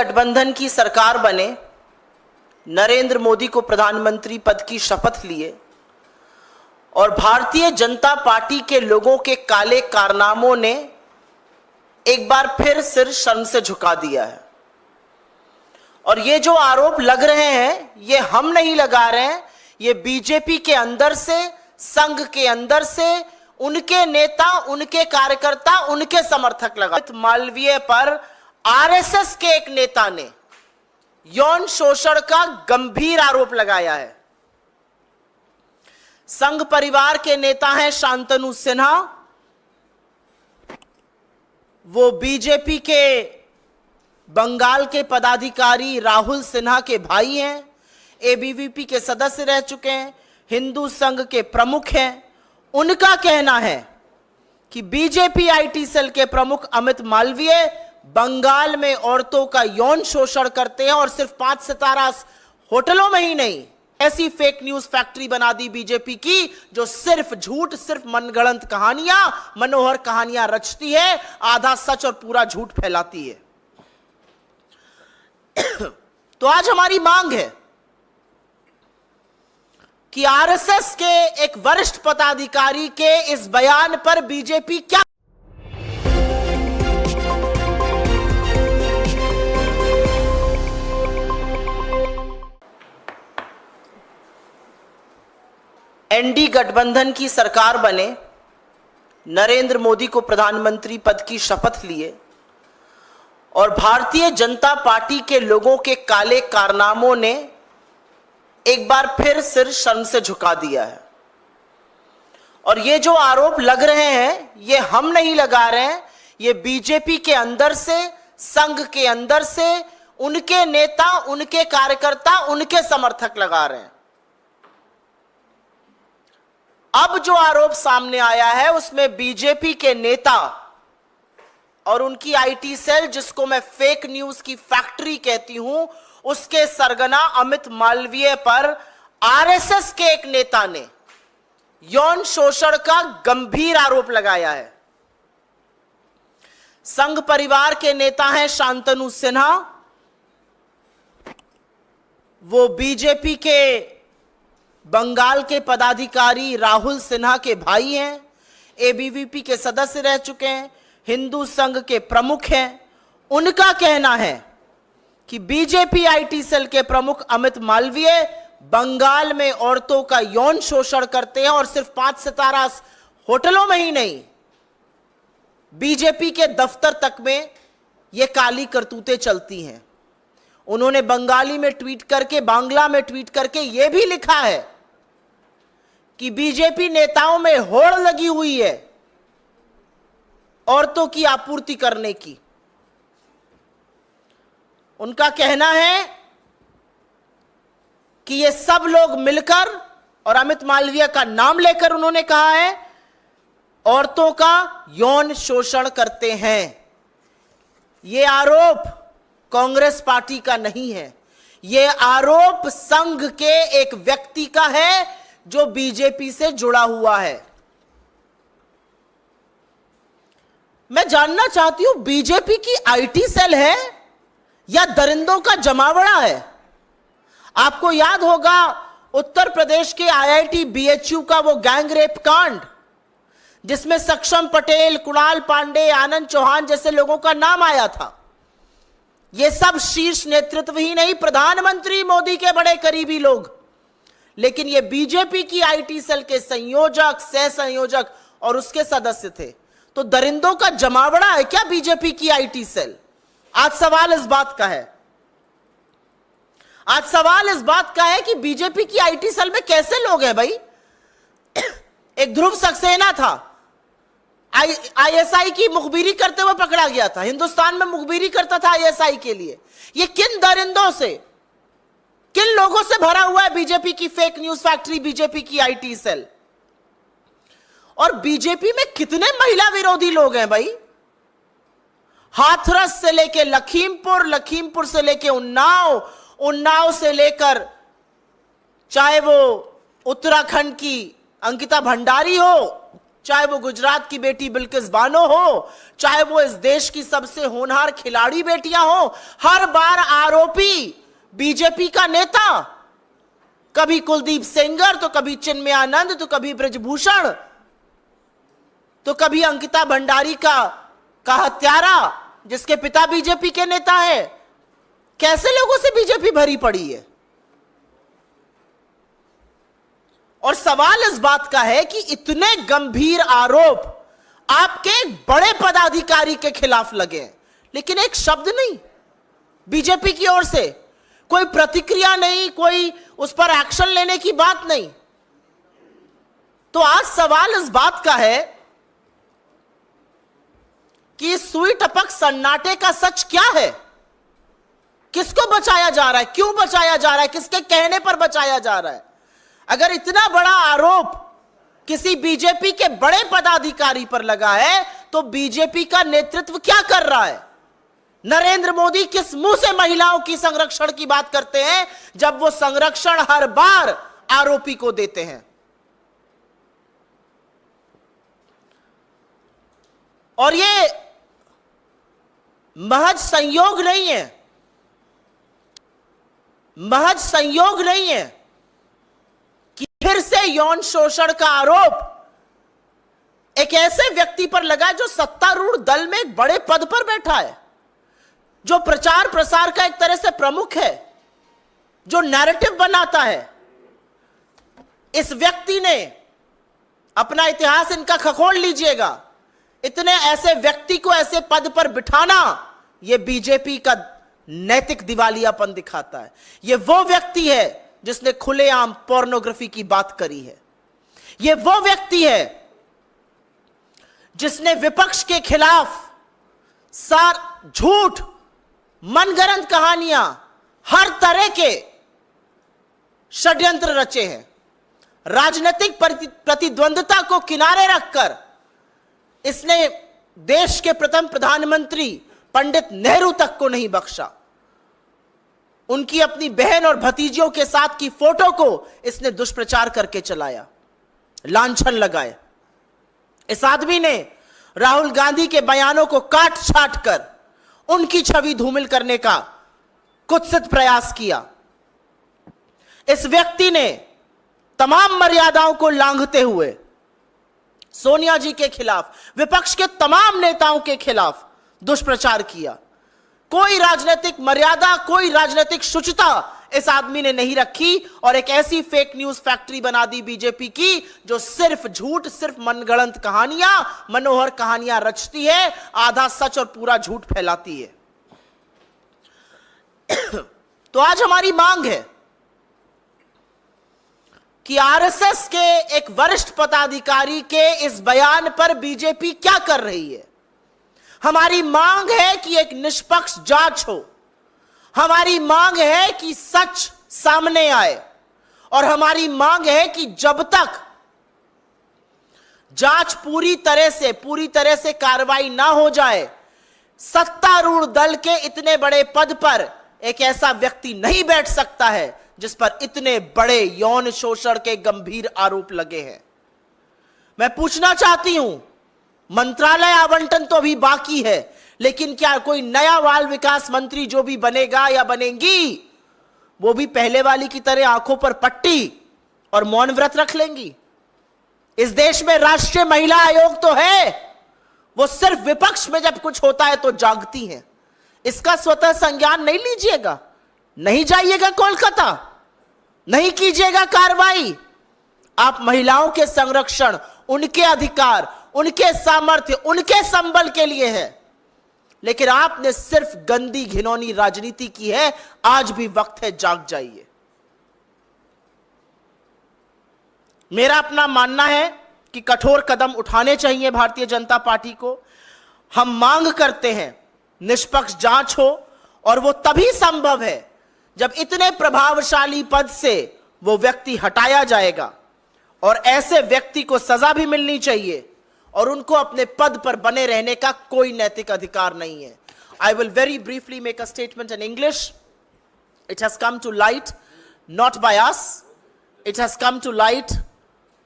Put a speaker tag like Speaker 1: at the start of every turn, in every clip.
Speaker 1: गठबंधन की सरकार बने, नरेंद्र मोदी को प्रधानमंत्री पद की शपथ लिए और भारतीय जनता पार्टी के लोगों के काले कारनामों ने एक बार फिर सिर शर्म से झुका दिया है। और ये जो आरोप लग रहे हैं, ये हम नहीं लगा रहे हैं, ये बीजेपी के अंदर से, संघ के अंदर से उनके नेता, उनके कार्यकर्ता, उनके समर्थक लगा। मालवीय पर आरएसएस के एक नेता ने यौन शोषण का गंभीर आरोप लगाया है। संघ परिवार के नेता हैं शांतनु सिन्हा, वो बीजेपी के बंगाल के पदाधिकारी राहुल सिन्हा के भाई हैं, एबीवीपी के सदस्य रह चुके हैं, हिंदू संघ के प्रमुख हैं। उनका कहना है कि बीजेपी आईटी सेल के प्रमुख अमित मालवीय बंगाल में औरतों का यौन शोषण करते हैं और सिर्फ 5 सितारा होटलों में ही नहीं, ऐसी फेक न्यूज फैक्ट्री बना दी बीजेपी की जो सिर्फ झूठ, सिर्फ मनगढ़ंत कहानियां, मनोहर कहानियां रचती है, आधा सच और पूरा झूठ फैलाती है। तो आज हमारी मांग है कि आरएसएस के एक वरिष्ठ पदाधिकारी के इस बयान पर बीजेपी क्या एनडी गठबंधन की सरकार बने, नरेंद्र मोदी को प्रधानमंत्री पद की शपथ लिए और भारतीय जनता पार्टी के लोगों के काले कारनामों ने एक बार फिर सिर शर्म से झुका दिया है। और ये जो आरोप लग रहे हैं, ये हम नहीं लगा रहे हैं, ये बीजेपी के अंदर से, संघ के अंदर से उनके नेता, उनके कार्यकर्ता, उनके समर्थक लगा रहे हैं। अब जो आरोप सामने आया है उसमें बीजेपी के नेता और उनकी आईटी सेल, जिसको मैं फेक न्यूज की फैक्ट्री कहती हूं, उसके सरगना अमित मालवीय पर आरएसएस के एक नेता ने यौन शोषण का गंभीर आरोप लगाया है। संघ परिवार के नेता हैं शांतनु सिन्हा, वो बीजेपी के बंगाल के पदाधिकारी राहुल सिन्हा के भाई हैं, एबीवीपी के सदस्य रह चुके हैं, हिंदू संघ के प्रमुख हैं। उनका कहना है कि बीजेपी आईटी सेल के प्रमुख अमित मालवीय बंगाल में औरतों का यौन शोषण करते हैं और सिर्फ 5 सितारा होटलों में ही नहीं, बीजेपी के दफ्तर तक में ये काली करतूतें चलती हैं। उन्होंने बंगाली में ट्वीट करके, बांग्ला में ट्वीट करके यह भी लिखा है कि बीजेपी नेताओं में होड़ लगी हुई है औरतों की आपूर्ति करने की। उनका कहना है कि ये सब लोग मिलकर, और अमित मालवीय का नाम लेकर उन्होंने कहा है, औरतों का यौन शोषण करते हैं। ये आरोप कांग्रेस पार्टी का नहीं है, ये आरोप संघ के एक व्यक्ति का है जो बीजेपी से जुड़ा हुआ है। मैं जानना चाहती हूं, बीजेपी की आईटी सेल है या दरिंदों का जमावड़ा है? आपको याद होगा उत्तर प्रदेश के आईआईटी बीएचयू का वो गैंग रेप कांड, जिसमें सक्षम पटेल, कुणाल पांडे, आनंद चौहान जैसे लोगों का नाम आया था। ये सब शीर्ष नेतृत्व ही नहीं, प्रधानमंत्री मोदी के बड़े करीबी लोग, लेकिन ये बीजेपी की आईटी सेल के संयोजक, सह संयोजक और उसके सदस्य थे। तो दरिंदों का जमावड़ा है क्या बीजेपी की आईटी सेल? आज सवाल इस बात का है, आज सवाल इस बात का है कि बीजेपी की आईटी सेल में कैसे लोग हैं भाई? एक ध्रुव सक्सेना था, आईएसआई की मुखबिरी करते हुए पकड़ा गया था, हिंदुस्तान में मुखबिरी करता था आईएसआई के लिए। ये किन दरिंदों से, किन लोगों से भरा हुआ है बीजेपी की फेक न्यूज फैक्ट्री, बीजेपी की आईटी सेल? और बीजेपी में कितने महिला विरोधी लोग हैं भाई? हाथरस से लेके लखीमपुर, लखीमपुर से लेके उन्नाव, उन्नाव से लेकर चाहे वो उत्तराखंड की अंकिता भंडारी हो, चाहे वो गुजरात की बेटी बिल्किस बानो हो, चाहे वो इस देश की सबसे होनहार खिलाड़ी बेटियां हो, हर बार आरोपी बीजेपी का नेता, कभी कुलदीप सेंगर, तो कभी चिन्मय आनंद, तो कभी ब्रजभूषण, तो कभी अंकिता भंडारी का हत्यारा, जिसके पिता बीजेपी के नेता है। कैसे लोगों से बीजेपी भरी पड़ी है? और सवाल इस बात का है कि इतने गंभीर आरोप आपके एक बड़े पदाधिकारी के खिलाफ लगे, लेकिन एक शब्द नहीं बीजेपी की ओर से, कोई प्रतिक्रिया नहीं, कोई उस पर एक्शन लेने की बात नहीं। तो आज सवाल इस बात का है कि सुई टपक सन्नाटे का सच क्या है? किसको बचाया जा रहा है? क्यों बचाया जा रहा है? किसके कहने पर बचाया जा रहा है? अगर इतना बड़ा आरोप किसी बीजेपी के बड़े पदाधिकारी पर लगा है, तो बीजेपी का नेतृत्व क्या कर रहा है? नरेंद्र मोदी किस मुंह से महिलाओं की संरक्षण की बात करते हैं, जब वो संरक्षण हर बार आरोपी को देते हैं? और ये महज संयोग नहीं है, महज संयोग नहीं है कि फिर से यौन शोषण का आरोप एक ऐसे व्यक्ति पर लगा जो सत्तारूढ़ दल में एक बड़े पद पर बैठा है, जो प्रचार प्रसार का एक तरह से प्रमुख है, जो नैरेटिव बनाता है। इस व्यक्ति ने अपना इतिहास इनका खखोल लीजिएगा, इतने ऐसे व्यक्ति को ऐसे पद पर बिठाना यह बीजेपी का नैतिक दिवालियापन दिखाता है। यह वो व्यक्ति है जिसने खुलेआम पोर्नोग्राफी की बात करी है। यह वो व्यक्ति है जिसने विपक्ष के खिलाफ झूठ, मनगढ़ंत कहानियां, हर तरह के षड्यंत्र रचे हैं। राजनीतिक प्रतिद्वंद्विता को किनारे रखकर इसने देश के प्रथम प्रधानमंत्री पंडित नेहरू तक को नहीं बख्शा। उनकी अपनी बहन और भतीजियों के साथ की फोटो को इसने दुष्प्रचार करके चलाया, लांछन लगाए। इस आदमी ने राहुल गांधी के बयानों को काट छाट कर उनकी छवि धूमिल करने का कुत्सित प्रयास किया। इस व्यक्ति ने तमाम मर्यादाओं को लांघते हुए सोनिया जी के खिलाफ, विपक्ष के तमाम नेताओं के खिलाफ दुष्प्रचार किया। कोई राजनीतिक मर्यादा, कोई राजनीतिक शुचिता इस आदमी ने नहीं रखी और एक ऐसी फेक न्यूज फैक्ट्री बना दी बीजेपी की, जो सिर्फ झूठ, सिर्फ मनगढ़ंत कहानियां, मनोहर कहानियां रचती है, आधा सच और पूरा झूठ फैलाती है। तो आज हमारी मांग है कि आरएसएस के एक वरिष्ठ पदाधिकारी के इस बयान पर बीजेपी क्या कर रही है। हमारी मांग है कि एक निष्पक्ष जांच हो। हमारी मांग है कि सच सामने आए और हमारी मांग है कि जब तक जांच पूरी तरह से कार्रवाई ना हो जाए, सत्तारूढ़ दल के इतने बड़े पद पर एक ऐसा व्यक्ति नहीं बैठ सकता है जिस पर इतने बड़े यौन शोषण के गंभीर आरोप लगे हैं। मैं पूछना चाहती हूं, मंत्रालय आवंटन तो अभी बाकी है, लेकिन क्या कोई नया बाल विकास मंत्री जो भी बनेगा या बनेंगी, वो भी पहले वाली की तरह आंखों पर पट्टी और मौन व्रत रख लेंगी? इस देश में राष्ट्रीय महिला आयोग तो है, वो सिर्फ विपक्ष में जब कुछ होता है तो जागती हैं। इसका स्वतः संज्ञान नहीं लीजिएगा, नहीं जाइएगा कोलकाता, नहीं कीजिएगा कार्रवाई। आप महिलाओं के संरक्षण, उनके अधिकार, उनके सामर्थ्य, उनके संबल के लिए है, लेकिन आपने सिर्फ गंदी घिनौनी राजनीति की है। आज भी वक्त है, जाग जाइए। मेरा अपना मानना है कि कठोर कदम उठाने चाहिए भारतीय जनता पार्टी को। हम मांग करते हैं निष्पक्ष जांच हो, और वो तभी संभव है जब इतने प्रभावशाली पद से वो व्यक्ति हटाया जाएगा, और ऐसे व्यक्ति को सजा भी मिलनी चाहिए, और उनको अपने पद पर बने रहने का कोई नैतिक अधिकार नहीं है। I will very briefly make a statement in English. It has come to light not by us, it has come to light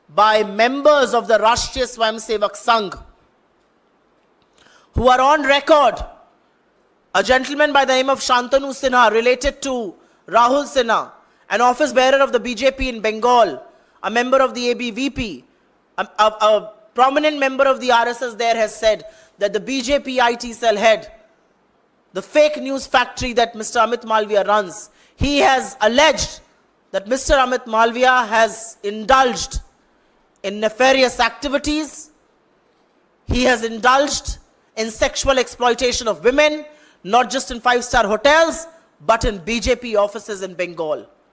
Speaker 1: by members of the Rashtriya Swayamsevak Sangh who are on record. A gentleman by the name of Shantanu Sinha, related to Rahul Sinha, an office bearer of the BJP in Bengal, a member of the ABVP, a prominent member of the RSS there, has said that the BJP IT cell head, the fake news factory that Mr. Amit Malviya runs, he has alleged that Mr. Amit Malviya has indulged in nefarious activities. He has indulged in sexual exploitation of women, not just in 5-star hotels, but in BJP offices in Bengal.